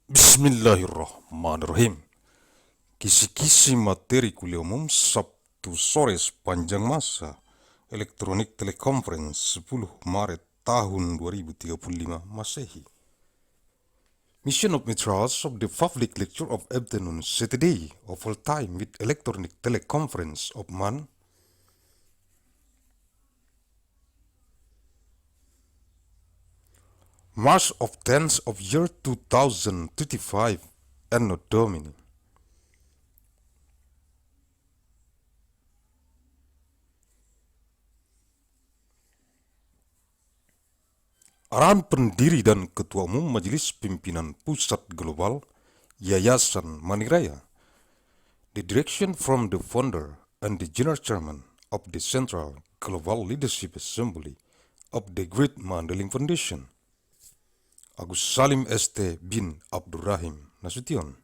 Bismillahirrahmanirrahim. Kisi-kisi materi kuliah umum Sabtu sore sepanjang masa elektronik teleconference 10 Maret tahun 2035 Masehi. Mission of materials of the public lecture of afternoon Saturday of all time with electronic teleconference of March of 10th of year 2035 Anno Domini. Arahan Pendiri dan Ketua Umum Majelis Pimpinan Pusat Global Yayasan Raya. The direction from the founder and the general chairman of the Central Global Leadership Assembly of the Great Mandailing Foundation, Agussalim St. bin Abdur Rahim Nasution.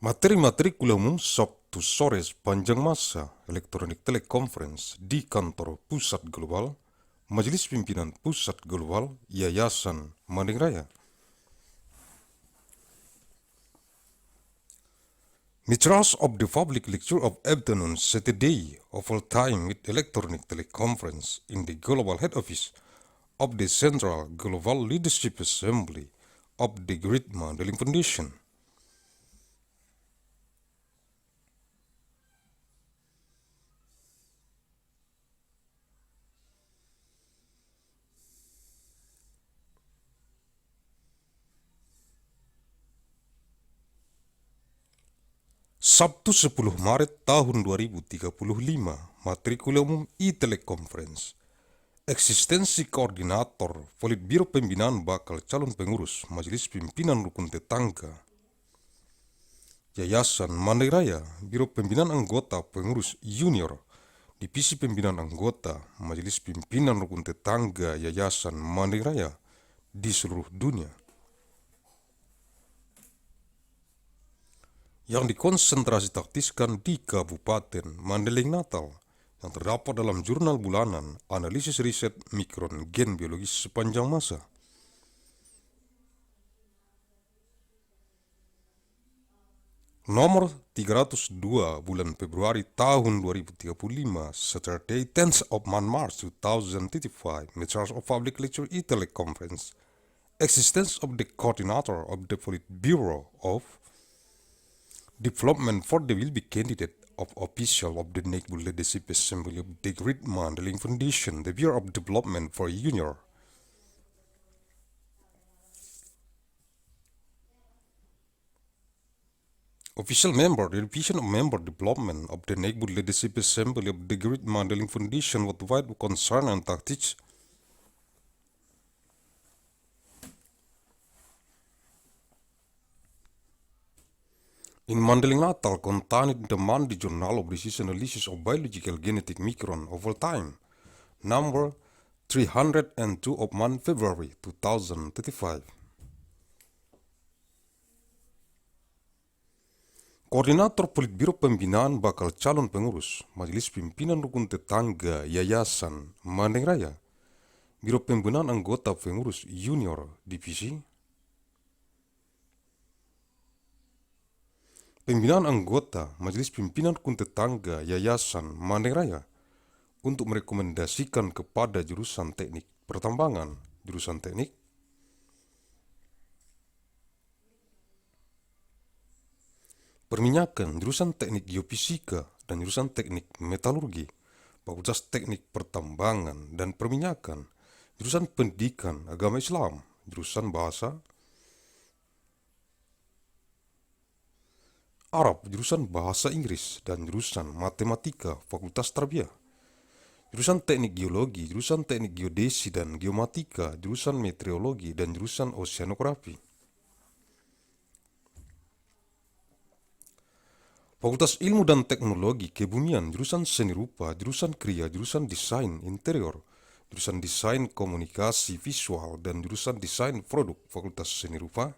Materi-materi kuliah umum Sabtu sore sepanjang masa elektronik teleconference di kantor Pusat Global Majelis Pimpinan Pusat Global Yayasan Raya. Materials of the public lecture of afternoon Saturday of all time with electronic teleconference in the global head office of the Central Global Leadership Assembly of the Great Mandailing Foundation. Sabtu 10 Maret tahun 2035, materi kuliah umum e-teleconference. Eksistensi koordinator Politbiro Pembinaan bakal calon pengurus Majelis Pimpinan Rukun Tetangga Yayasan Raya, Biro Pembinaan Anggota Pengurus Junior, Divisi Pembinaan Anggota Majelis Pimpinan Rukun Tetangga Yayasan Raya di seluruh dunia, yang dikonsentrasi taktiskan di Kabupaten Mandailing Natal, yang terdapat dalam jurnal bulanan analisis riset mikron gen biologis sepanjang masa. Nomor 302 bulan Februari tahun 2035, Saturday 10th of March 2035, Materials of Public Lecture e-Teleconference. Existence of the Coordinator of the Politburo of Development for the will be candidate of official of the Neighborhood Leadership Assembly of the Great Mandailing Foundation, the Bureau of Development for Junior. Official member, the Division of Member Development of the Neighborhood Leadership Assembly of the Great Mandailing Foundation worldwide concern and tactics. In Mandailing Natal contained in the Monday Journal of Disease Analysis of Biological Genetic Micron of all time, number 302 of February 2035. Koordinator Politbiro Pembinaan bakal calon pengurus Majelis Pimpinan Rukun Tetangga Yayasan Raya, Biro Pembinaan Anggota Pengurus Junior Divisi, Pembinaan Anggota Majelis Pimpinan Rukun Tetangga Yayasan Raya untuk merekomendasikan kepada jurusan teknik pertambangan, jurusan teknik perminyakan, jurusan teknik geofisika, dan jurusan teknik metalurgi, Fakultas Teknik Pertambangan dan Perminyakan, jurusan Pendidikan Agama Islam, jurusan Bahasa Arab, jurusan Bahasa Inggris, dan jurusan Matematika, Fakultas Tarbiyah, jurusan Teknik Geologi, jurusan Teknik Geodesi dan Geomatika, jurusan Meteorologi, dan jurusan Oceanografi. Fakultas Ilmu dan Teknologi Kebumian, jurusan Seni Rupa, jurusan Kriya, jurusan Desain Interior, jurusan Desain Komunikasi Visual, dan jurusan Desain Produk, Fakultas Seni Rupa.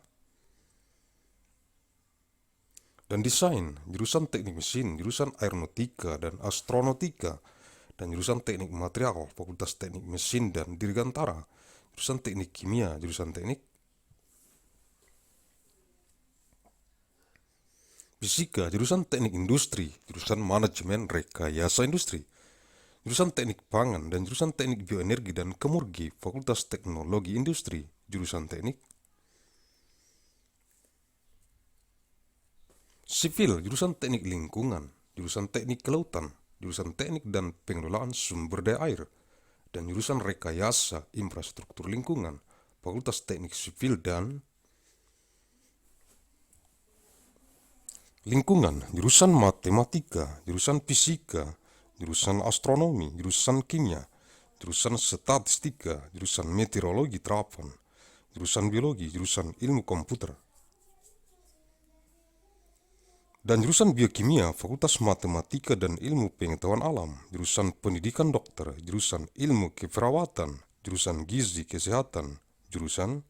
dan desain, jurusan teknik mesin, jurusan aeronautika dan astronautika, dan jurusan teknik material, fakultas teknik mesin dan dirgantara, jurusan teknik kimia, jurusan teknik fisika, jurusan teknik industri, jurusan manajemen rekayasa industri, jurusan teknik pangan dan jurusan teknik bioenergi dan kemurgi, fakultas teknologi industri, jurusan teknik sipil, jurusan teknik lingkungan, jurusan teknik kelautan, jurusan teknik dan pengelolaan sumber daya air, dan jurusan rekayasa infrastruktur lingkungan, fakultas teknik sipil dan lingkungan, jurusan matematika, jurusan fisika, jurusan astronomi, jurusan kimia, jurusan statistika, jurusan meteorologi terapan, jurusan biologi, jurusan ilmu komputer, dan jurusan biokimia, fakultas matematika dan ilmu pengetahuan alam, jurusan pendidikan dokter, jurusan ilmu keperawatan, jurusan gizi kesehatan, jurusan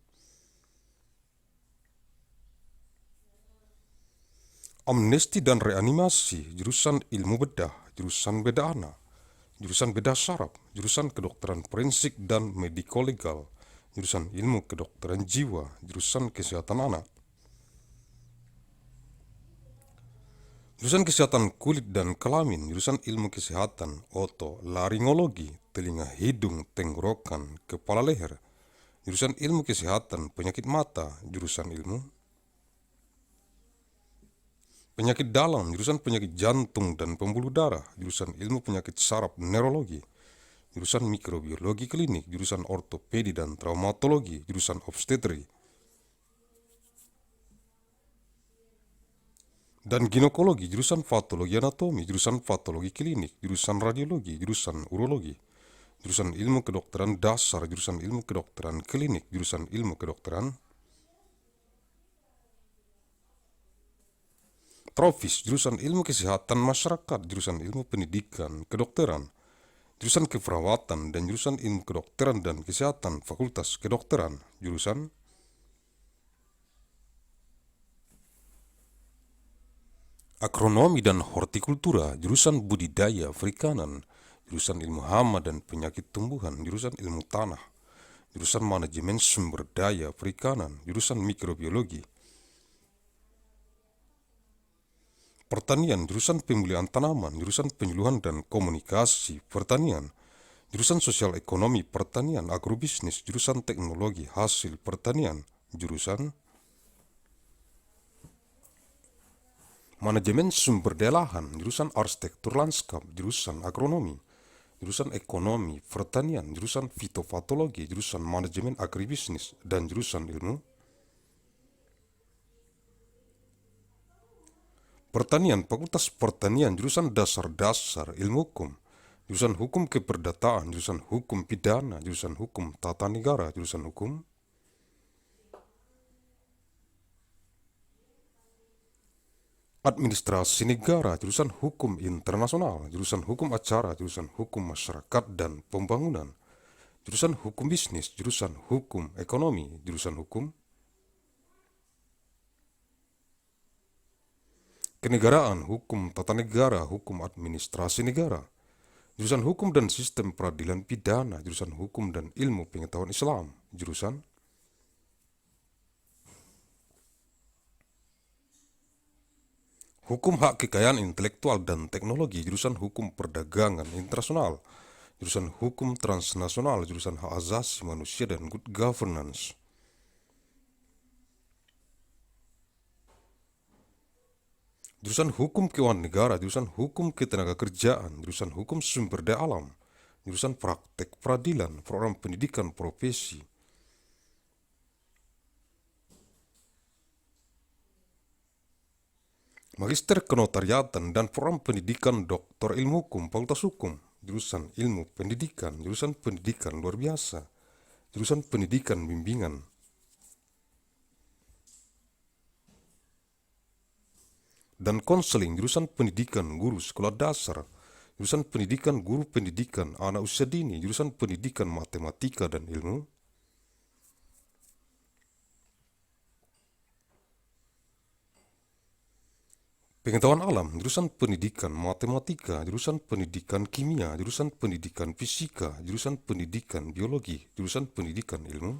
amnesti dan reanimasi, jurusan ilmu bedah, jurusan bedah anak, jurusan bedah saraf, jurusan kedokteran forensik dan mediko-legal, jurusan ilmu kedokteran jiwa, jurusan kesehatan anak, jurusan kesehatan kulit dan kelamin, jurusan ilmu kesehatan otolaringologi, telinga, hidung, tenggorokan, kepala leher, jurusan ilmu kesehatan penyakit mata, jurusan ilmu penyakit dalam, jurusan penyakit jantung dan pembuluh darah, jurusan ilmu penyakit saraf neurologi, jurusan mikrobiologi klinik, jurusan ortopedi dan traumatologi, jurusan obstetri dan ginekologi, jurusan patologi anatomi, jurusan patologi klinik, jurusan radiologi, jurusan urologi, jurusan ilmu kedokteran dasar, jurusan ilmu kedokteran klinik, jurusan ilmu kedokteran tropis, jurusan ilmu kesehatan masyarakat, jurusan ilmu pendidikan kedokteran, jurusan keperawatan dan jurusan ilmu kedokteran dan kesehatan, fakultas kedokteran, jurusan agronomi dan hortikultura, jurusan budidaya perikanan, jurusan ilmu hama dan penyakit tumbuhan, jurusan ilmu tanah, jurusan manajemen sumber daya perikanan, jurusan mikrobiologi, pertanian, jurusan pemulihan tanaman, jurusan penyuluhan dan komunikasi pertanian, jurusan sosial ekonomi pertanian, agrobisnis, jurusan teknologi hasil pertanian, jurusan manajemen sumber daya lahan, jurusan arsitektur lanskap, jurusan agronomi, jurusan ekonomi pertanian, jurusan fitopatologi, jurusan manajemen agribisnis, dan jurusan ilmu pertanian, fakultas pertanian, jurusan dasar-dasar ilmu hukum, jurusan hukum keperdataan, jurusan hukum pidana, jurusan hukum tata negara, jurusan hukum administrasi negara, jurusan hukum internasional, jurusan hukum acara, jurusan hukum masyarakat dan pembangunan, jurusan hukum bisnis, jurusan hukum ekonomi, jurusan hukum kenegaraan, hukum tata negara, hukum administrasi negara, jurusan hukum dan sistem peradilan pidana, jurusan hukum dan ilmu pengetahuan Islam, jurusan hukum hak kekayaan intelektual dan teknologi, jurusan hukum perdagangan internasional, jurusan hukum transnasional, jurusan hak asasi manusia dan good governance, jurusan hukum keuangan negara, jurusan hukum ketenagakerjaan, jurusan hukum sumber daya alam, jurusan praktek peradilan, program pendidikan profesi, magister kenotariatan dan program pendidikan doktor ilmu hukum, fakultas hukum, jurusan ilmu pendidikan, jurusan pendidikan luar biasa, jurusan pendidikan bimbingan, dan konseling, jurusan pendidikan guru sekolah dasar, jurusan pendidikan guru pendidikan anak usia dini, jurusan pendidikan matematika dan ilmu Pengetahuan alam, jurusan pendidikan matematika, jurusan pendidikan kimia, jurusan pendidikan fisika, jurusan pendidikan biologi, jurusan pendidikan ilmu.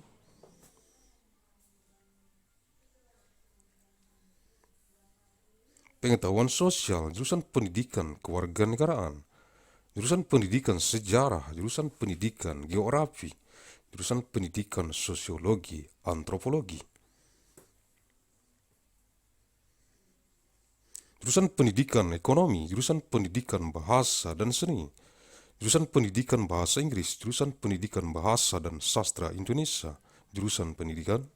Pengetahuan sosial, jurusan pendidikan kewarganegaraan, jurusan pendidikan sejarah, jurusan pendidikan geografi, jurusan pendidikan sosiologi, antropologi. Jurusan pendidikan ekonomi, jurusan pendidikan bahasa dan seni, jurusan pendidikan bahasa Inggris, jurusan pendidikan bahasa dan sastra Indonesia, jurusan pendidikan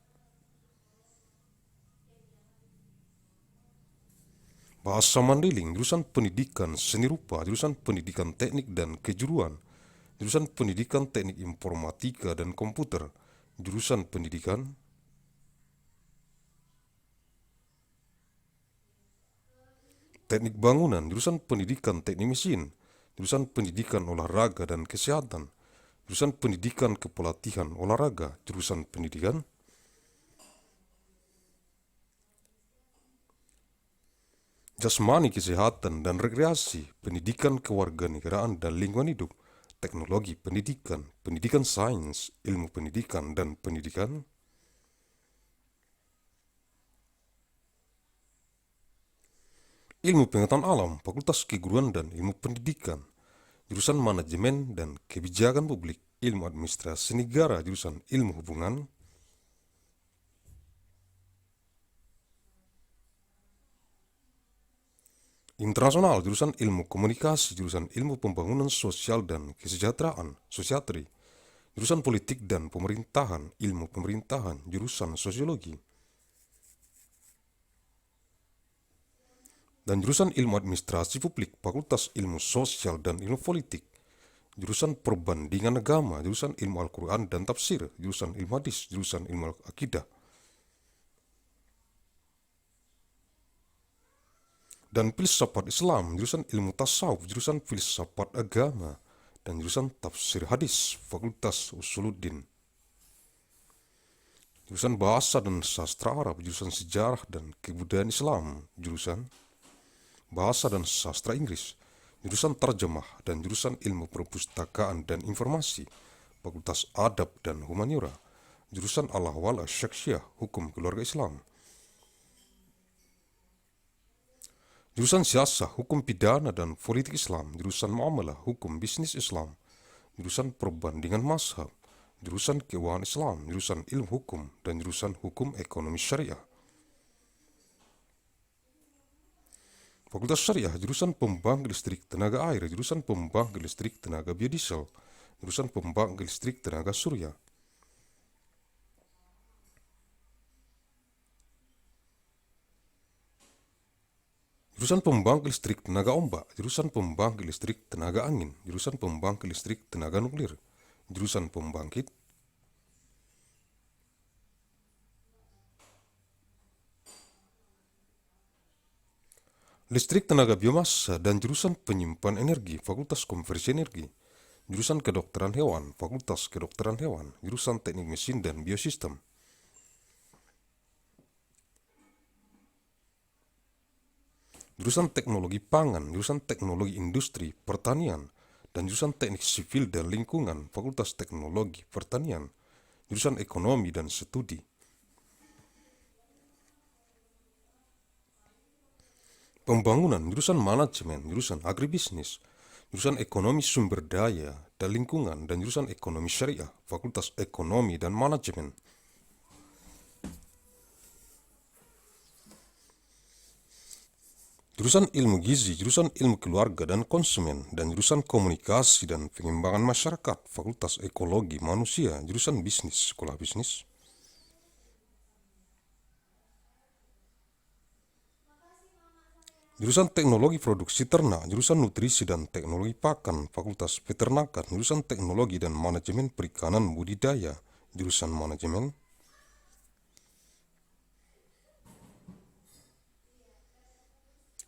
bahasa Mandailing, jurusan pendidikan seni rupa, jurusan pendidikan teknik dan kejuruan, jurusan pendidikan teknik informatika dan komputer, jurusan pendidikan teknik bangunan, jurusan pendidikan teknik mesin, jurusan pendidikan olahraga dan kesehatan, jurusan pendidikan kepelatihan olahraga, jurusan pendidikan jasmani kesehatan dan rekreasi, pendidikan kewarganegaraan dan lingkungan hidup, teknologi pendidikan, pendidikan sains, ilmu pendidikan dan pendidikan ilmu pengetahuan alam, fakultas keguruan dan ilmu pendidikan, jurusan manajemen dan kebijakan publik, ilmu administrasi negara, jurusan ilmu hubungan, internasional, jurusan ilmu komunikasi, jurusan ilmu pembangunan sosial dan kesejahteraan, sosiatri, jurusan politik dan pemerintahan, ilmu pemerintahan, jurusan sosiologi, dan jurusan ilmu administrasi publik, fakultas ilmu sosial dan ilmu politik, jurusan perbandingan agama, jurusan ilmu Al-Quran dan tafsir, jurusan ilmu hadis, jurusan ilmu akidah, dan filsafat Islam, jurusan ilmu tasawuf, jurusan filsafat agama, dan jurusan tafsir hadis, fakultas usuluddin, jurusan bahasa dan sastra Arab, jurusan sejarah dan kebudayaan Islam, jurusan bahasa dan sastra Inggris, jurusan terjemah dan jurusan ilmu perpustakaan dan informasi, fakultas adab dan humaniora, jurusan al-ahwal asy-syaksyiyah, hukum keluarga Islam, jurusan siasah, hukum pidana dan politik Islam, jurusan muamalah, hukum bisnis Islam, jurusan perbandingan mazhab, jurusan keuangan Islam, jurusan ilmu hukum, dan jurusan hukum ekonomi syariah. Fakultas Syariah, jurusan pembangkit listrik tenaga air, jurusan pembangkit listrik tenaga biodiesel, jurusan pembangkit listrik tenaga surya. Jurusan pembangkit listrik tenaga ombak, jurusan pembangkit listrik tenaga angin, jurusan pembangkit listrik tenaga nuklir, jurusan pembangkit listrik tenaga biomasa dan jurusan penyimpan energi, fakultas konversi energi, jurusan kedokteran hewan, fakultas kedokteran hewan, jurusan teknik mesin dan biosistem. Jurusan teknologi pangan, jurusan teknologi industri, pertanian, dan jurusan teknik sipil dan lingkungan, fakultas teknologi pertanian, jurusan ekonomi dan studi. Pembangunan, jurusan manajemen, jurusan agribisnis, jurusan ekonomi sumber daya dan lingkungan, dan jurusan ekonomi syariah, fakultas ekonomi dan manajemen. Jurusan ilmu gizi, jurusan ilmu keluarga dan konsumen, dan jurusan komunikasi dan pengembangan masyarakat, fakultas ekologi manusia, jurusan bisnis, sekolah bisnis. Jurusan teknologi produksi ternak, jurusan nutrisi dan teknologi pakan, fakultas peternakan, jurusan teknologi dan manajemen perikanan budidaya, jurusan manajemen.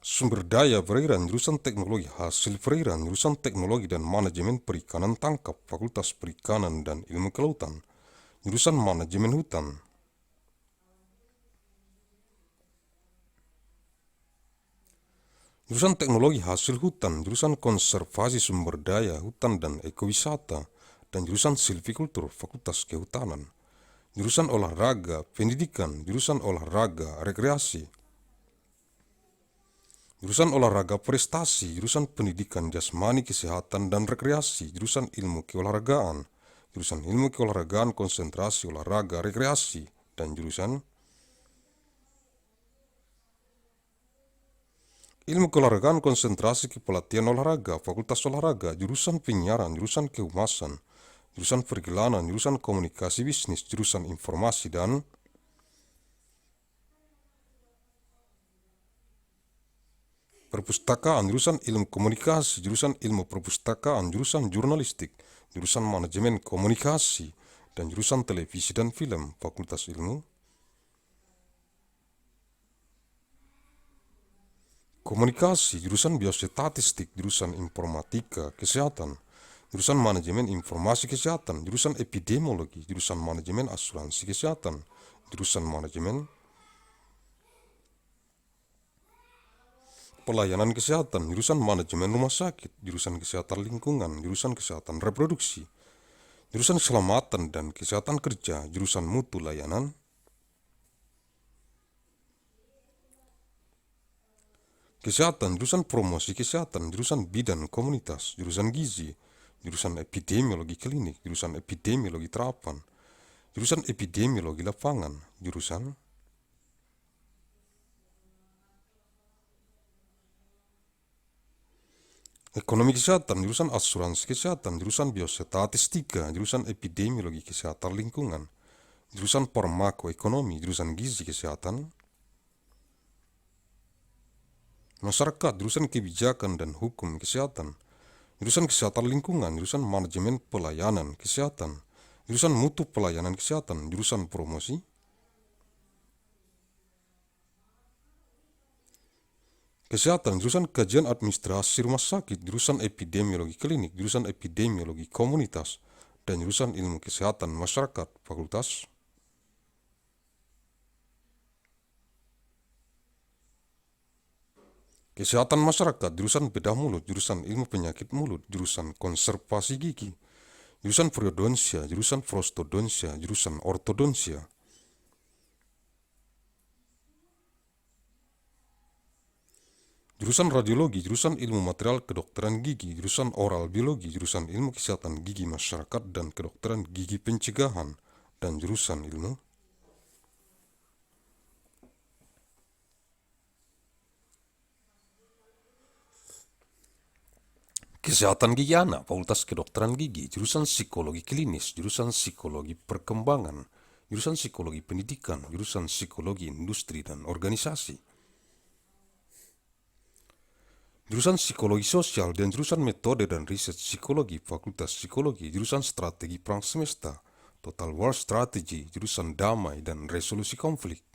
Sumber daya perairan, jurusan teknologi hasil perairan, jurusan teknologi dan manajemen perikanan tangkap, fakultas perikanan dan ilmu kelautan, jurusan manajemen hutan. jurusan teknologi hasil hutan, jurusan konservasi sumber daya hutan dan ekowisata, dan jurusan silvikultur Fakultas Kehutanan. Jurusan olahraga, pendidikan, jurusan olahraga, rekreasi. Jurusan olahraga prestasi, jurusan pendidikan jasmani kesehatan dan rekreasi, jurusan ilmu keolahragaan, jurusan ilmu keolahragaan konsentrasi olahraga rekreasi, dan jurusan ilmu keolahragaan konsentrasi kepelatihan olahraga, Fakultas Olahraga, jurusan penyiaran, jurusan kehumasan, jurusan pergilanan, jurusan komunikasi bisnis, jurusan informasi dan perpustakaan, jurusan ilmu komunikasi, jurusan ilmu perpustakaan, jurusan jurnalistik, jurusan manajemen komunikasi, dan jurusan televisi dan film, Fakultas Ilmu Komunikasi, jurusan biostatistik, jurusan informatika kesehatan, jurusan manajemen informasi kesehatan, jurusan epidemiologi, jurusan manajemen asuransi kesehatan, jurusan manajemen pelayanan kesehatan, jurusan manajemen rumah sakit, jurusan kesehatan lingkungan, jurusan kesehatan reproduksi, jurusan keselamatan dan kesehatan kerja, jurusan mutu layanan, kesehatan, jurusan promosi kesehatan, jurusan bidan komunitas, jurusan gizi, jurusan epidemiologi klinik, jurusan epidemiologi terapan, jurusan epidemiologi lapangan, jurusan ekonomi kesehatan, jurusan asuransi kesehatan, jurusan biostatistika, jurusan epidemiologi kesehatan lingkungan, jurusan farmakoekonomi, jurusan gizi kesehatan, masyarakat, jurusan kebijakan dan hukum kesehatan, jurusan kesehatan lingkungan, jurusan manajemen pelayanan kesehatan, jurusan mutu pelayanan kesehatan, jurusan promosi, kesehatan, jurusan kajian administrasi rumah sakit, jurusan epidemiologi klinik, jurusan epidemiologi komunitas, dan jurusan ilmu kesehatan masyarakat, Fakultas Kesehatan Masyarakat, jurusan bedah mulut, jurusan ilmu penyakit mulut, jurusan konservasi gigi, jurusan periodonsia, jurusan prostodonsia, jurusan ortodonsia, jurusan radiologi, jurusan ilmu material kedokteran gigi, jurusan oral biologi, jurusan ilmu kesehatan gigi masyarakat dan kedokteran gigi pencegahan, dan jurusan ilmu kesehatan gigi anak, Fakultas Kedokteran Gigi, jurusan psikologi klinis, jurusan psikologi perkembangan, jurusan psikologi pendidikan, jurusan psikologi industri dan organisasi, jurusan psikologi sosial dan jurusan metode dan riset psikologi, Fakultas Psikologi, jurusan strategi perang semesta, Total War Strategy, jurusan damai dan resolusi konflik,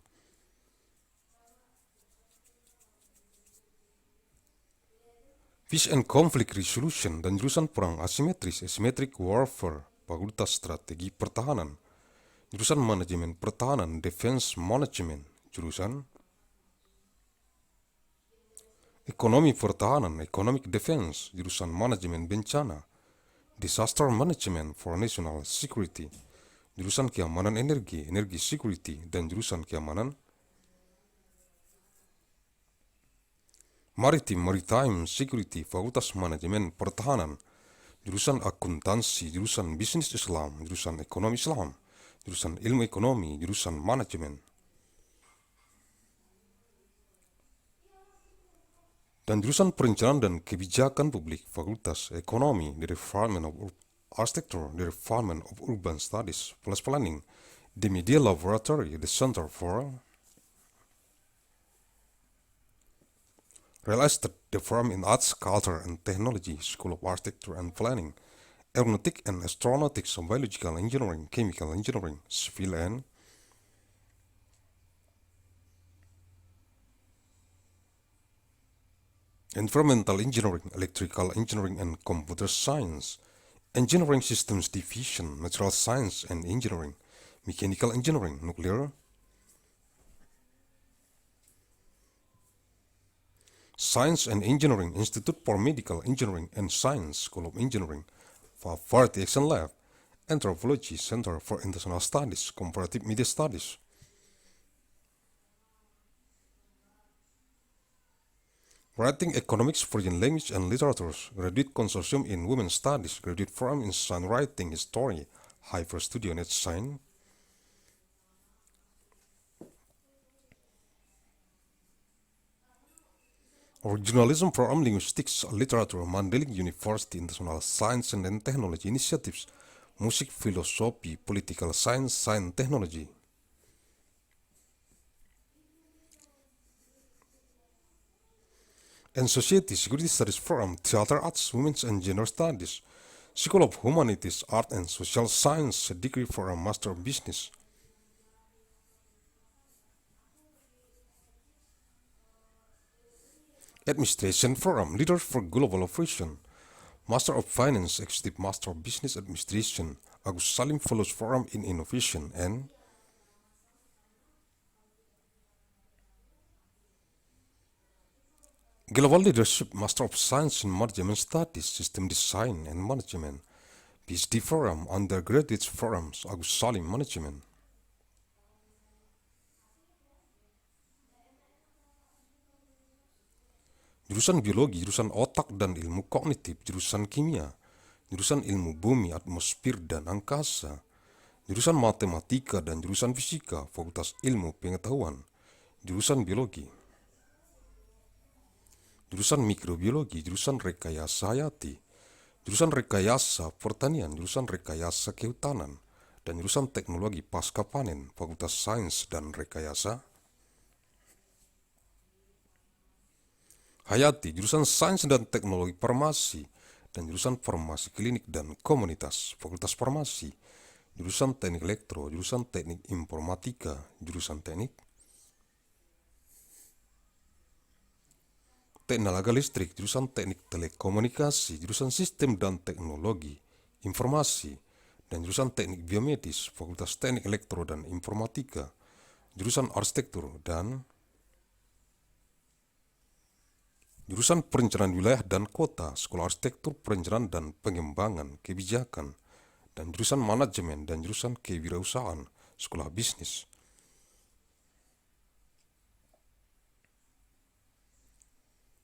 Peace and Conflict Resolution dan jurusan perang asimetris, Asymmetric Warfare, Fakultas Strategi Pertahanan, jurusan manajemen pertahanan, Defense Management, jurusan ekonomi pertahanan, Economic Defense, jurusan manajemen bencana, Disaster Management for National Security, jurusan keamanan energi, Energy Security, dan jurusan keamanan Maritime Security, Fakultas Manajemen Pertahanan, jurusan akuntansi, jurusan bisnis Islam, jurusan ekonomi Islam, jurusan ilmu ekonomi, jurusan manajemen, dan jurusan perencanaan dan kebijakan publik, Fakultas Ekonomi, the Department of Architecture, the Department of Urban Studies, plus Planning, the Media Laboratory, the Center for Real Estate, the Firm in Arts, Culture and Technology, School of Architecture and Planning, Aeronautic and Astronautics, Biological Engineering, Chemical Engineering, Civil and Environmental Engineering, Electrical Engineering and Computer Science, Engineering Systems Division, Natural Science and Engineering, Mechanical Engineering, Nuclear, Science and Engineering Institute for Medical Engineering and Science School of Engineering, Poverty Action Lab, Anthropology Center for International Studies, Comparative Media Studies. Writing Economics, Foreign Language and Literatures, Graduate Consortium in Women's Studies, Graduate Program in Science Writing History, Hyper Studio Net Science. Or Journalism Program Linguistics, Literature, Mandailing University, International Science and Technology Initiatives, Music, Philosophy, Political Science, Science Technology. And Society Security Studies Program, Theater Arts, Women's and Gender Studies, School of Humanities, Art and Social Science, degree for a Master of Business. Administration Program, Leaders for Global Operation, Master of Finance, Executive Master of Business Administration, Agussalim Fellows Program in Innovation, and Global Leadership, Master of Science in Management Studies, System Design and Management, PhD Program, Undergraduate Programs, Agussalim Management. Jurusan Biologi, jurusan Otak dan Ilmu Kognitif, jurusan Kimia, jurusan Ilmu Bumi, Atmosfer dan Angkasa, jurusan Matematika dan jurusan Fisika, Fakultas Ilmu Pengetahuan, jurusan Biologi, jurusan Mikrobiologi, jurusan Rekayasa Hayati, jurusan Rekayasa Pertanian, jurusan Rekayasa Kehutanan, dan jurusan Teknologi Pasca Panen, Fakultas Sains dan Rekayasa Hayati, jurusan Sains dan Teknologi Farmasi, dan jurusan Farmasi Klinik dan Komunitas, Fakultas Farmasi, jurusan Teknik Elektro, jurusan Teknik Informatika, jurusan Teknik Tenaga Listrik, jurusan Teknik Telekomunikasi, jurusan Sistem dan Teknologi Informasi, dan jurusan Teknik Biomedis, Fakultas Teknik Elektro dan Informatika, jurusan Arsitektur, dan jurusan Perencanaan Wilayah dan Kota, Sekolah Arsitektur, Perencanaan dan Pengembangan Kebijakan, dan jurusan Manajemen dan jurusan Kewirausahaan, Sekolah Bisnis.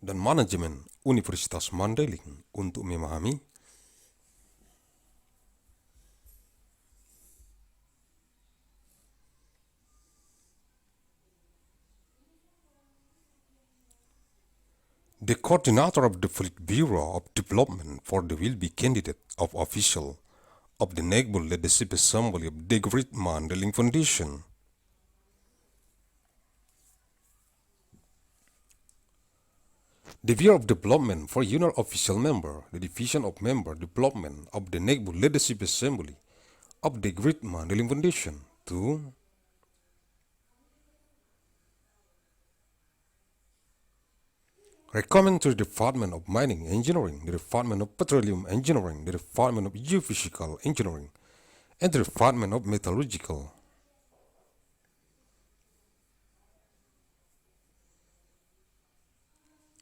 Dan Manajemen Universitas Mandailing untuk memahami the coordinator of the Bureau of Development for the will-be candidate of official of the National Leadership Assembly of the Great Mandailing Foundation. The Bureau of Development for Junior Official Member, the Division of Member Development of the National Leadership Assembly of the Great Mandailing Foundation. 2. Recommend to the Department of Mining Engineering, the Department of Petroleum Engineering, the Department of Geophysical Engineering, and the Department of Metallurgical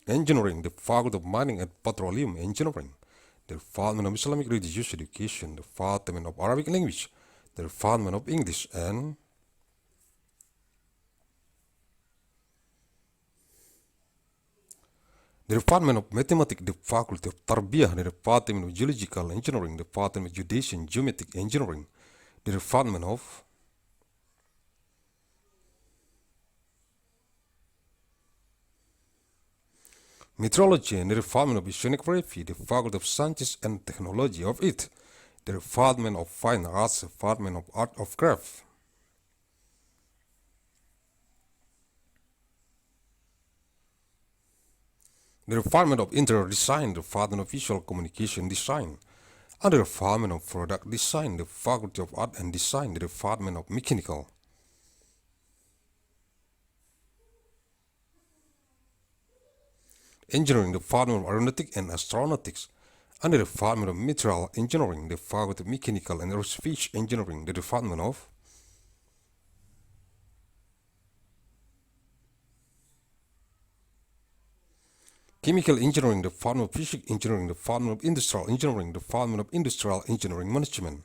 Engineering, the Faculty of Mining and Petroleum Engineering, the Department of Islamic Religious Education, the Department of Arabic Language, the Department of English, and the Department of Mathematics, the Faculty of Tarbiyah, the Department of Geological Engineering, the Department of Geodesy and Geometric Engineering, the Department of Meteorology and the Department of Oceanography, the Faculty of Sciences and Technology of it, the Department of Fine Arts, the Department of Art of Craft, the Department of Interior Design, the Department of Visual Communication Design, and the Department of Product Design, the Faculty of Art and Design, the Department of Mechanical Engineering, the Department of Aeronautics and Astronautics, and the Department of Material Engineering, the Faculty of Mechanical and Aerospace Engineering, the Department of Chemical Engineering, Department of Physics Engineering, Department of Industrial Engineering, Department of Industrial Engineering Management.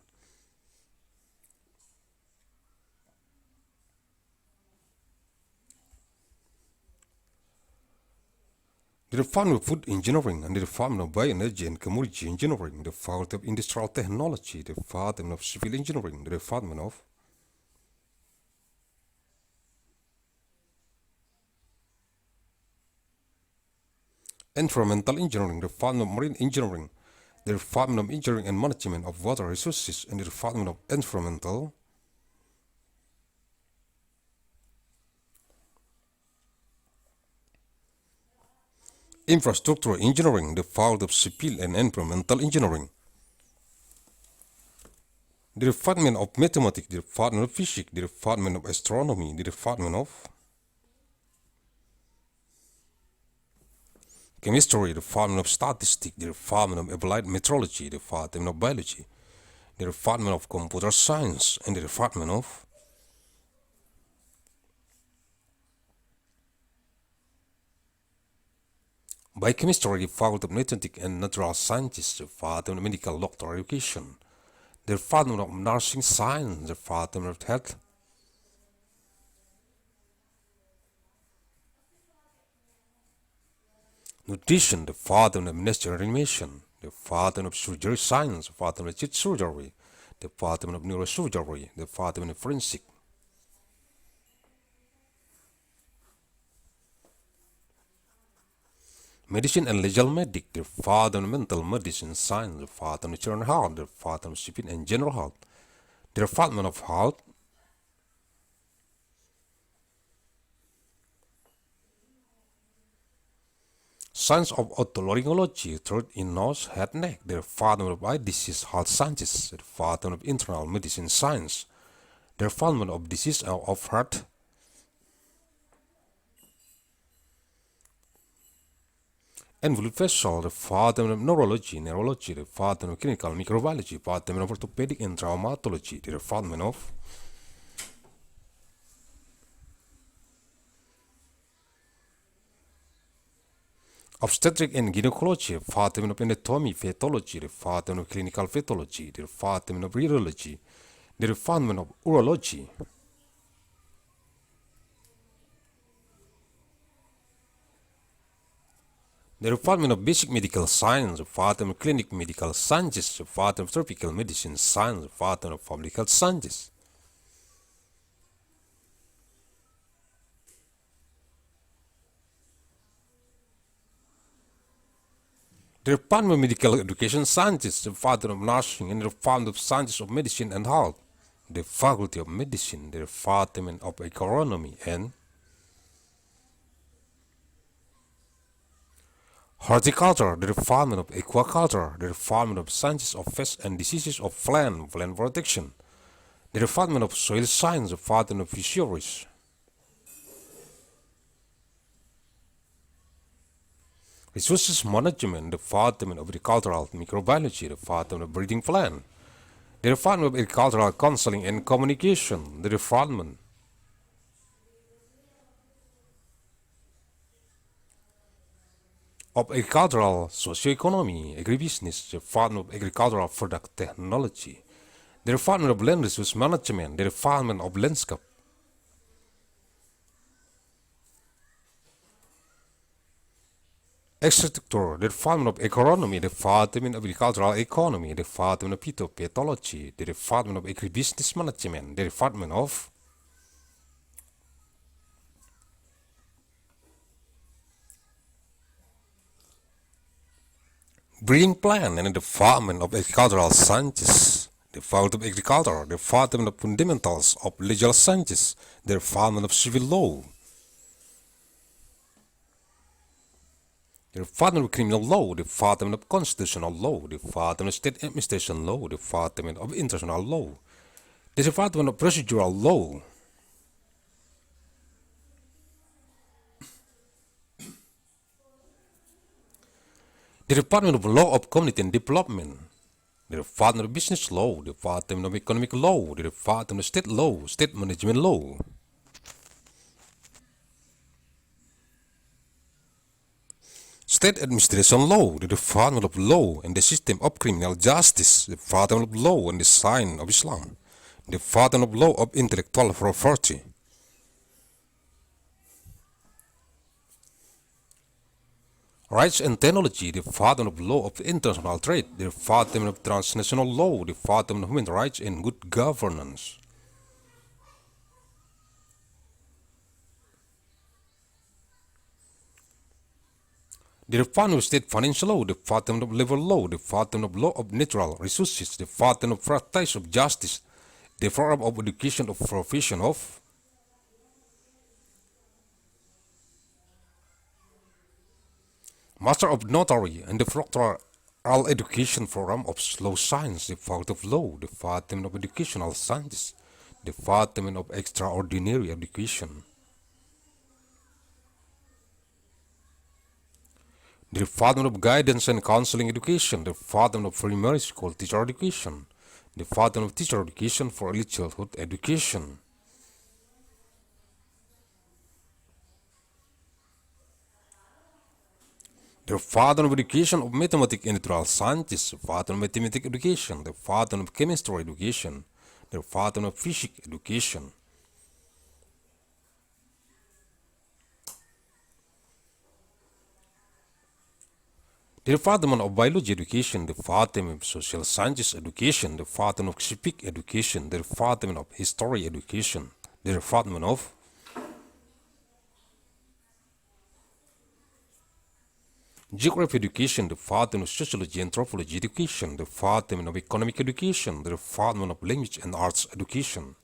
The Department of Food Engineering and the Department of Bioenergy and Commodity Engineering, the Faculty of Industrial Technology, the Department of Civil Engineering, the Department of Environmental Engineering, the Department of Marine Engineering, the Department of Engineering and Management of Water Resources, and the Department of Environmental Infrastructure Engineering, the Faculty of Civil and Environmental Engineering, the Department of Mathematics, the Department of Physics, the Department of Astronomy, the Department of Chemistry, the Department of Statistics, the Department of Applied Metrology, the Department of Biology, the Department of Computer Science, and the Department of Biochemistry, the Faculty of Mathematics and Natural Sciences, the Department of Medical Doctor Education, the Department of Nursing Science, the Department of Health, Nutrition, the Department of Ministerial Animation, the Department of Surgery Science, the Department of Chest Surgery, the Department of Neurosurgery, the Department of Forensic, Medicine and Legal Medic, the Department of Mental Medicine Science, the Department of Children's Health, the Department of Civil and General Health, the Department of Health, Science of Otolaryngology, throat in nose, head, neck, the Department of Eye Disease Health Sciences, the Department of Internal Medicine Science, the Department of Disease of Heart, and blood vessel, the Department of Neurology, the Department of Clinical Microbiology, the Department of Orthopedic and Traumatology, the Department of Obstetric and Gynecology, the Department of Anatomy, Pathology, the Department of Clinical Pathology, the Department of Radiology, the Department of Urology, the Department of Basic Medical Science, the Department of Clinic Medical Sciences, the Department of Tropical Medicine Science, the Department of Public Health Sciences, the Department of Medical Education Sciences, the Department of Nursing, and the Department of Sciences of Medicine and Health, the Faculty of Medicine, the Department of Agronomy and Horticulture, the Department of Aquaculture, the Department of Sciences of Pests and Diseases of Plant Protection, the Department of Soil Science, the Department of Fisheries, Resources Management, the Department of Agricultural Microbiology, the Department of Breeding Plant, the Department of Agricultural Counseling and Communication, the Department of Agricultural Socioeconomy, Agribusiness, the Department of Agricultural Product Technology, the Department of Land Resource Management, the Department of Landscape, Agriculture, the Department of Agronomy, the Department of Agricultural Economy, the Department of Phytopathology, the Department of Agribusiness Management, the Department of Breeding Plant, and the Department of Agricultural Sciences, the Faculty of Agriculture, the Department of Fundamentals of Legal Sciences, the Department of Civil Law, the Department of Criminal Law, the Department of Constitutional Law, the Department of State Administration Law, the Department of International Law, the Department of Procedural Law, the Department of Law of Community and Development, the Department of Business Law, the Department of Economic Law, the Department of State Law, State Management Law, State administration law, the department of law and the system of criminal justice, the department of law and the sign of Islam, the department of law of intellectual property. Rights and technology, the department of law of international trade, the department of transnational law, the department of human rights and good governance. The Department of State Financial Law, the Department of Labor Law, the Department of Law of Natural Resources, the Department of Practice of Justice, the Department of Education of Profession of Master of Notary and the Doctoral Education Program of Law Science, the Department of Law, the Department of Educational Sciences, the Department of Extraordinary Education. The Department of Guidance and Counseling Education, the Department of Primary School Teacher Education, the Department of Teacher Education for Early Childhood Education. The Department of Education of Mathematics and Natural Sciences, the Department of Mathematics Education, the Department of Chemistry Education, the Department of Physics Education. The Department of Biology Education, the Department of Social Sciences Education, the Department of Civic Education, the Department of History Education, the Department of Geography Education, the Department of Sociology and Anthropology Education, the Department of Economic Education, the Department of Language and Arts Education.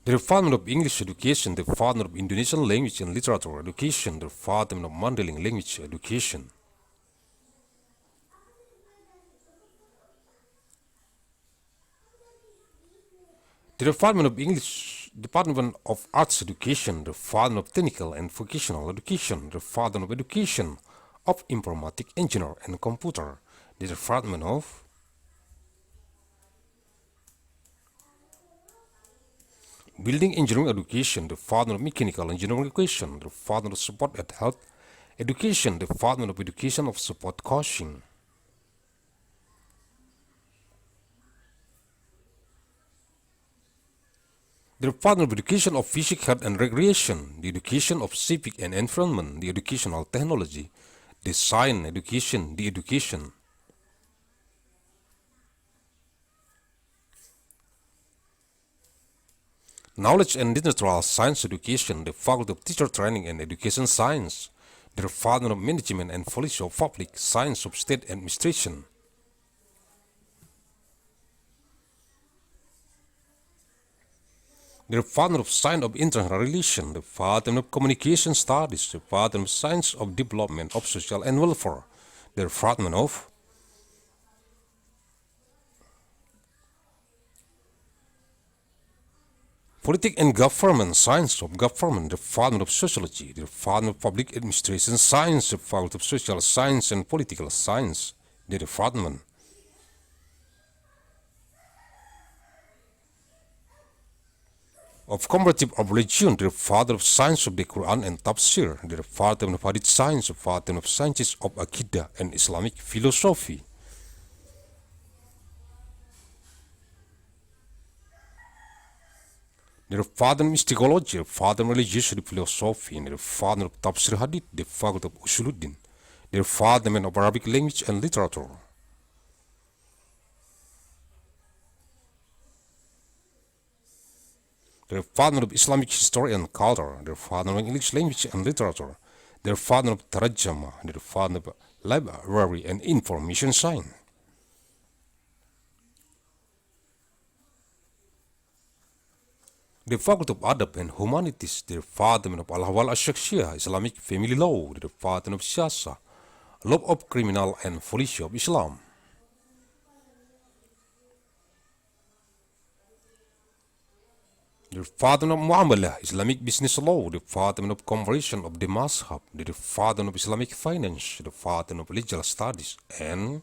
The Department of English Education, the Department of Indonesian Language and Literature Education, the Department of Mandailing Language Education. The Department of English, Department of Arts Education, the Department of Technical and Vocational Education, the Department of Education of Informatic Engineer and Computer, the Department of Building Engineering Education, the Department of Mechanical Engineering Education, the Department of Support and Health Education, the Department of Education of Support Coaching. The Department of Education of Physics, Health and Recreation, the Education of Civic and Environment, the Educational Technology, the Science Education, the Education. Knowledge and Natural Science Education, the Faculty of Teacher Training and Education Science, the Department of Management and Policy of Public Science of State Administration. The Department of Science of International Relations, the Department of Communication Studies, the Department of Science of Development of Social and Welfare, the Department of Politics and Government Science of Government, the Department of Sociology, the Department of Public Administration Science, the Faculty of Social Science and Political Science, the Department of Comparative Religion, the Department of Science of the Quran and Tafsir, the Department of Hadith Science, the Department of Sciences of Aqidah and Islamic Philosophy. The Department of Mysticology, the Department of Religious Philosophy, the Department of Tafsir Hadith, the Faculty of Usuluddin, the Department of Arabic Language and Literature. The Department of Islamic History and Culture, the Department of English Language and Literature, the Department of Tarjama, the Department of Library and Information Science. The Faculty of Adab and Humanities, the Department of Al-Hawal Al-Shakhsiyah, Islamic Family Law, the Department of Siyasa, Law of Criminal and Policy of Islam. The Department of Muamalah, Islamic Business Law, the Department of Conversion of the Mazhab, the Department of Islamic Finance, the Department of Legal Studies, and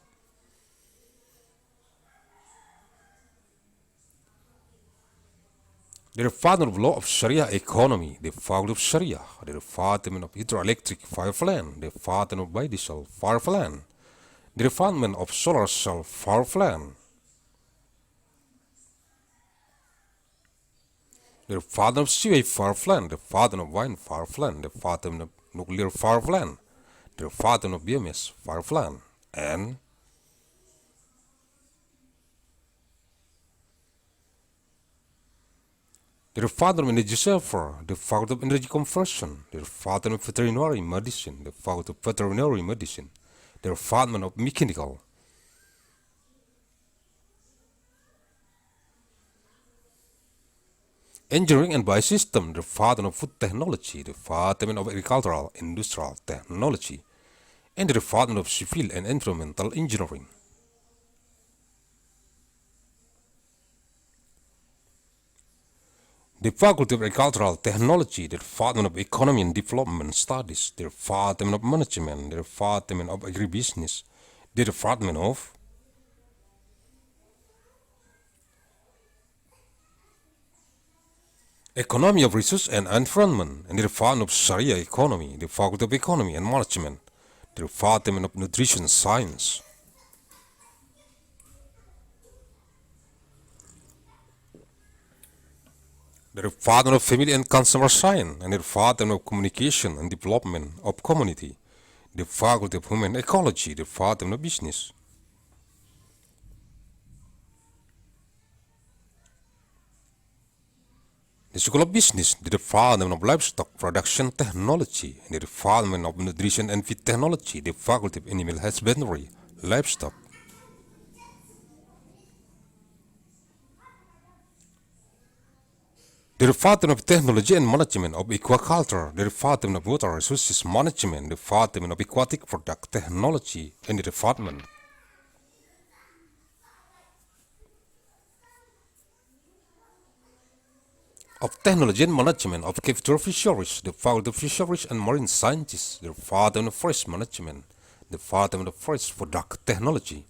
The Department of Law of Sharia Economy, the Faculty of Sharia, the Department of Hydroelectric Fire Plant, the Department of Biodiesel Fire Plant, the Department of Solar Cell Fire Plant, the Department of Sewage Fire Plant, the Department of Wine Fire Plant, the Department of Nuclear Fire Plant, the Department of Biomass Fire Plant, and the Department of Energy Server, the Faculty of Energy Conversion, the Department of Veterinary Medicine, the Faculty of Veterinary Medicine, the Department of Mechanical, Engineering and Biosystem, the Department of Food Technology, the Department of Agricultural Industrial Technology, and the Department of Civil and Environmental Engineering. The Faculty of Agricultural Technology, the Department of Economy and Development Studies, the Department of Management, the Department of Agribusiness, the Department of Economy of Resource and Environment, and the Department of Sharia Economy, the Faculty of Economy and Management, the Department of Nutrition Science. The Department of Family and Consumer Science, and the Department of Communication and Development of Community, the Faculty of Human Ecology, the Department of Business. The School of Business, the Department of Livestock Production Technology, and the Department of Nutrition and Feed Technology, the Faculty of Animal Husbandry, Livestock. The Department of Technology and Management of Aquaculture, the Department of Water Resources Management, the Department of Aquatic Product Technology, and the Department of Technology and Management of Capture Fisheries, the Faculty of Fisheries and Marine Sciences, the Department of Forest Management, the Department of Forest Product Technology.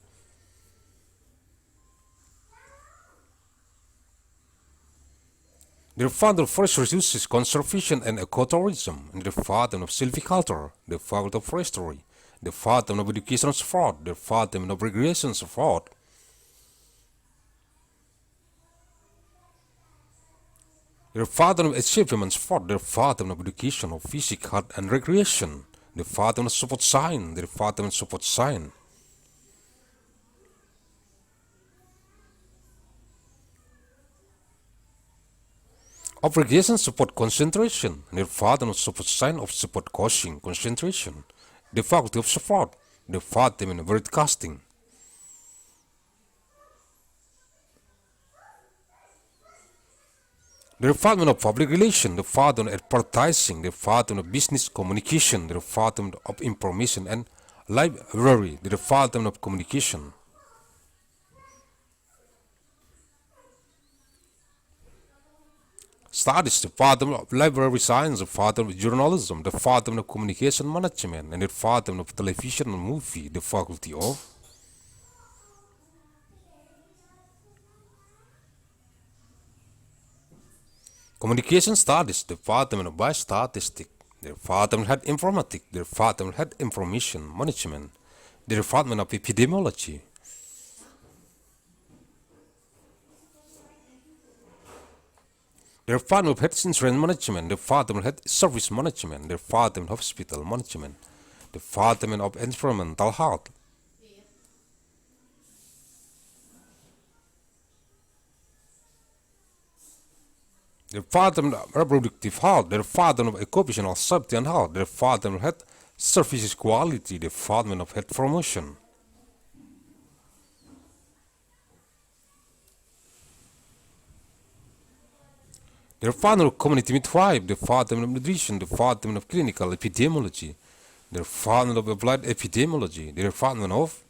The Department of Forest Resources Conservation and Ecotourism, and the Department of Silviculture, the Faculty of Forestry, the Department of Education Support, the Department of Recreation Support, the Department of Achievement Support, the Department of Education of Physics, Art and Recreation, the Department of Support Science, the Department of Support Science, of Recreation Support Concentration, and the Department of Support Science of Support Coaching Concentration, the Faculty of Support, the Department of Broadcasting, the Department of Public Relations, the Department of Advertising, the Department of Business Communication, the Department of Information and Library, the Department of Communication, Studies, the Department of Library Science, the Department of Journalism, the Department of Communication Management, and the Department of Television and Movie, the Faculty of Communication Studies, the Department of Biostatistics, the Department of Health Informatics, the Department of Health Information Management, the Department of Epidemiology, the Department of Health Insurance Management, the Department of Health Service Management, the Department of Hospital Management, the Department of Environmental Health, the Department of Reproductive Health, the Department of Occupational Safety and Health, the Department of Health Services Quality, the Department of Health Promotion, the Department of Community Midwife, the Department of Nutrition, the Department of Clinical Epidemiology, the Department of Applied Epidemiology, the Department of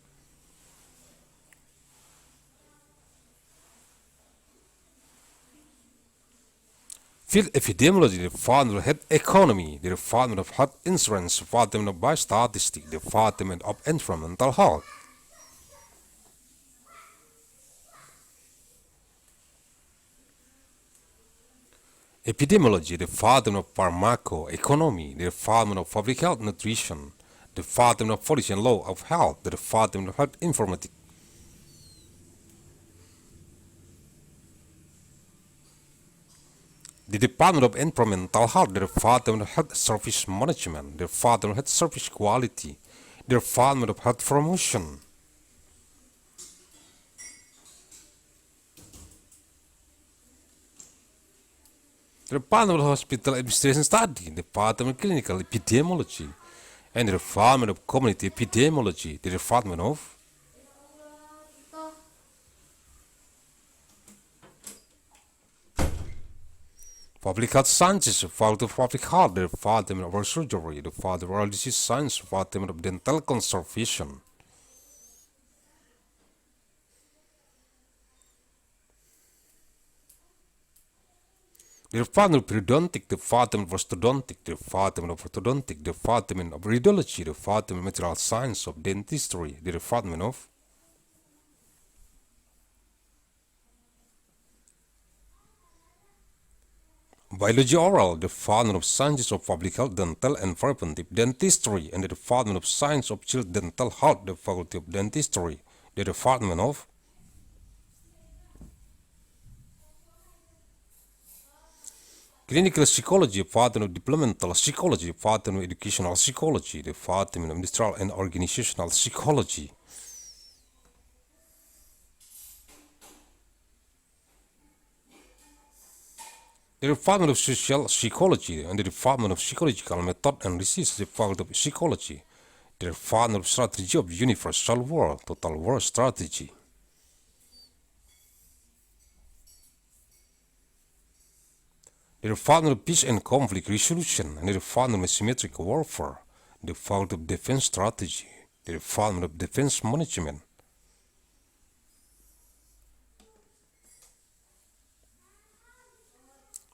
Field Epidemiology, the Department of Health Economy, the Department of Health Insurance, the Department of Biostatistics, the Department of Environmental Health, Epidemiology, Department of Pharmacoeconomy, the Department of Public Health Nutrition, the Department of Policy and Law of Health, the Department of Health Informatics. The Department of Environmental Health, the Department of Health Service Management, the Department of Health Service Quality, the Department of Health Promotion. The Department of Hospital Administration Study, the Department of Clinical Epidemiology, and the Department of Community Epidemiology, the Department of Public Health Sciences, the Faculty of Public Health, the Department of Oral Surgery, the Department of Oral Disease Science, the Department of Dental Conservation. The Department of Periodontic, the Department of Orthodontic, the Department of Orthodontic, the Department of Radiology, the Department of Material Science of Dentistry, the Department of Biology Oral, the Department of Sciences of Public Health, Dental and Preventive Dentistry, and the Department of Science of Child Dental Health, the Faculty of Dentistry, the Department of Clinical Psychology, Department of Developmental Psychology, Department of Educational Psychology, the Department of Industrial and Organizational Psychology. The Department of Social Psychology and the Department of Psychological Method and Research, the Faculty of Psychology, the Department of Strategy of Universal War, Total War Strategy. The Department of Peace and Conflict Resolution and the Department of Asymmetric Warfare, the Faculty of Defense Strategy, the Department of Defense Management.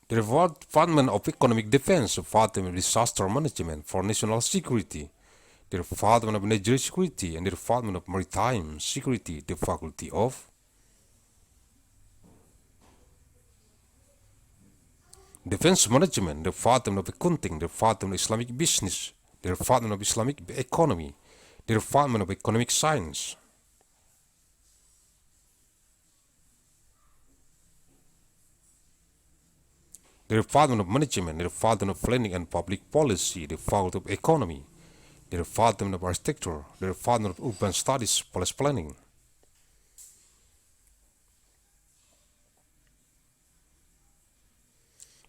The Department of Economic Defense, the Department of Disaster Management for National Security, the Department of Energy Security, and the Department of Maritime Security, the Faculty of Defense Management, the Department of Accounting, the Department of Islamic Business, the Department of Islamic Economy, the Department of Economic Science. The Department of Management, the Department of Planning and Public Policy, the Faculty of Economy, the Department of Architecture, the Department of Urban Studies, Police Planning.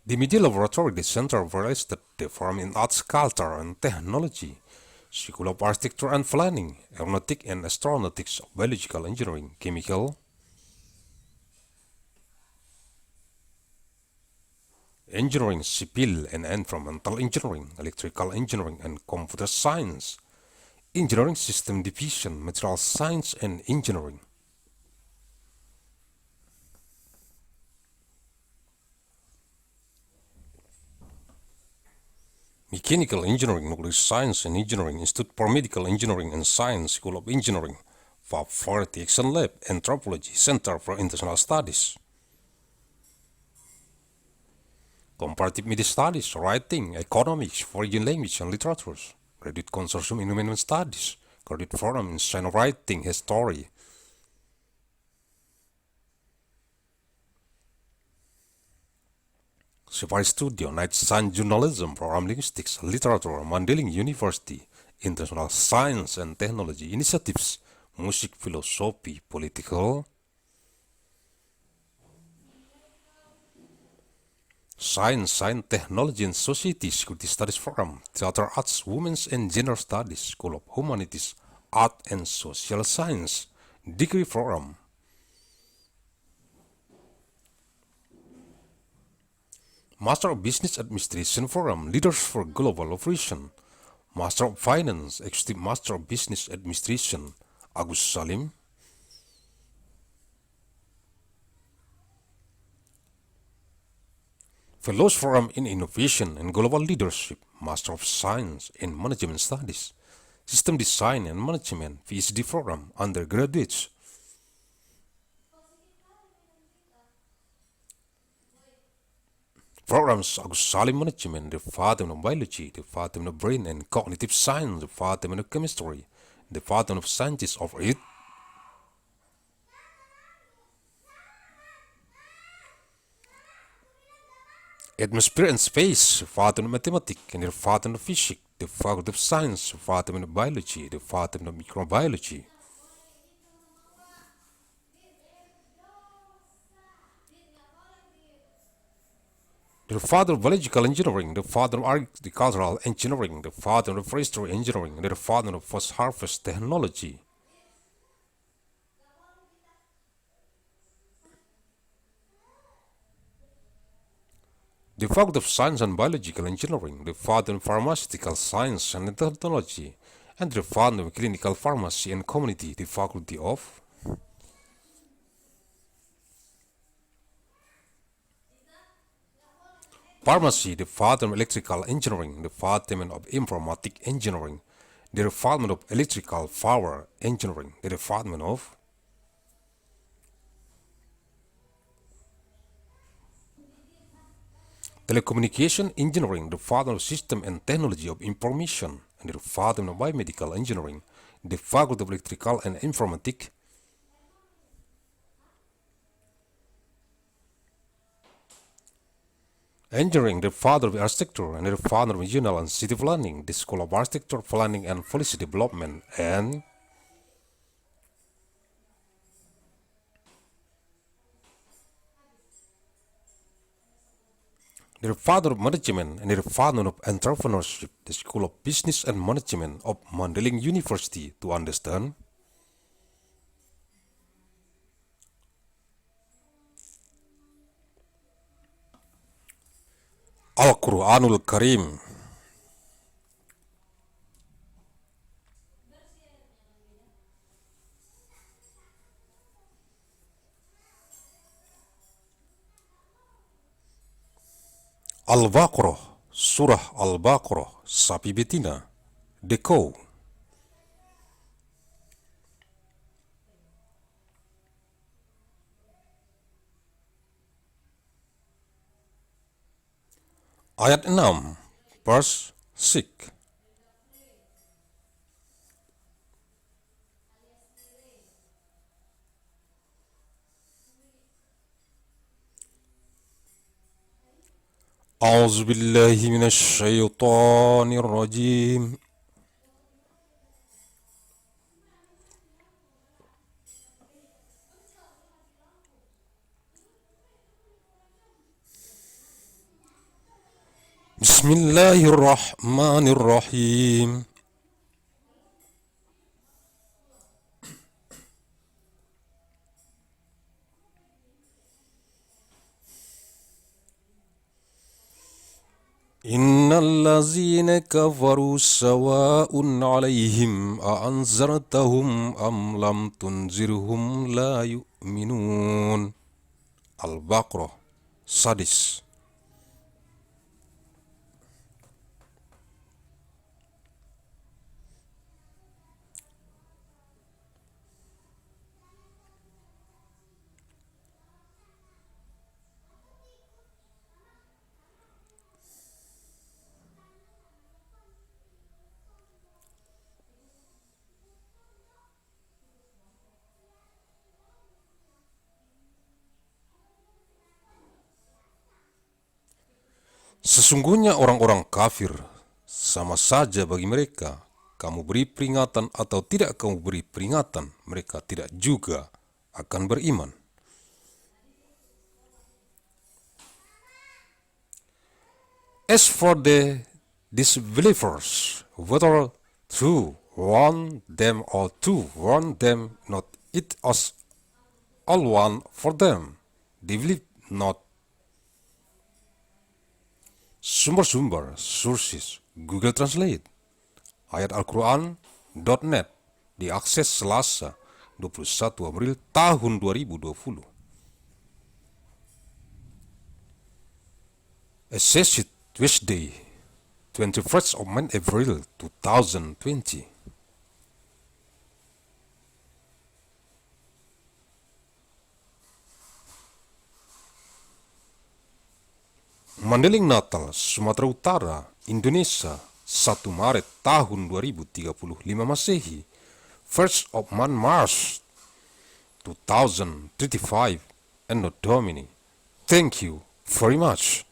The Media Laboratory, the Center of Real Estate, the Forum in Arts, Culture and Technology, School of Architecture and Planning, Aeronautic and Astronautics, Biological Engineering, Chemical Engineering, Civil and Environmental Engineering, Electrical Engineering and Computer Science, Engineering System Division, Material Science and Engineering. Mechanical Engineering, Nuclear Science and Engineering, Institute for Medical Engineering and Science, School of Engineering, Fab 40 Action Lab, Anthropology, Center for International Studies. Comparative Media Studies, Writing, Economics, Foreign Language and Literatures, Graduate Consortium in Human Studies, Graduate Forum in Science Writing, History. Safari Studio, Night Science Journalism, Program Linguistics, Literature, Mandailing University, International Science and Technology Initiatives, Music, Philosophy, Political Science, Technology and Society, Security Studies Program, Theater Arts, Women's and Gender Studies, School of Humanities, Art and Social Science, Degree Program. Master of Business Administration Program, Leaders for Global Operation, Master of Finance, Executive Master of Business Administration, Agussalim. Fellows Program in Innovation and Global Leadership, Master of Science in Management Studies, System Design and Management, PhD Program, Undergraduates. programs Agussalim management, Department of Biology, Department of Brain and Cognitive Science, Department of Chemistry, Department of Sciences of Earth, Atmosphere and Space, Department of Mathematics and Department of Physics, Department of Science, Department of Biology, Department of Microbiology, the father of biological engineering, the father of agricultural engineering, the father of forestry engineering, the father of post-harvest technology, the faculty of science and biological engineering, the father of pharmaceutical science and technology, and the father of clinical pharmacy and community, the faculty of Pharmacy, the Department of Electrical Engineering, the Department of Informatic Engineering, the Department of Electrical Power Engineering, the Department of Telecommunication Engineering, the Department of System and Technology of Information, and the Department of Biomedical Engineering, the Faculty of Electrical and Informatic Engineering, the father of architecture, and the father of regional and city planning, the School of Architecture, Planning and Policy Development, and the father of management and the father of entrepreneurship, the School of Business and Management of Mandailing University, to understand Al-Quranul Karim. Al-Baqarah, Surah Al-Baqarah, sapi betina, Deko. Ayat 6, verse 6. أعوذ بالله من الشيطان الرجيم بسم الله الرحمن الرحيم إن الذين كفروا سواء عليهم أأنذرتهم أم لم تنذرهم لا يؤمنون. Al-Baqarah, sadis. Sesungguhnya orang-orang kafir sama saja bagi mereka, kamu beri peringatan atau tidak kamu beri peringatan, mereka tidak juga akan beriman. As for the disbelievers, whether to warn them or to warn them not, it is all one for them. They believe not. Sumber-sumber, sources, Google Translate, ayat Al-Quran.net, diakses Selasa 21 April tahun 2020. Assessed Tuesday, 21st of April 2020. Mandailing Natal, Sumatera Utara, Indonesia, 1 Maret tahun 2035 Masehi, 1st of March 2035, ANNO DOMINI. Thank you very much.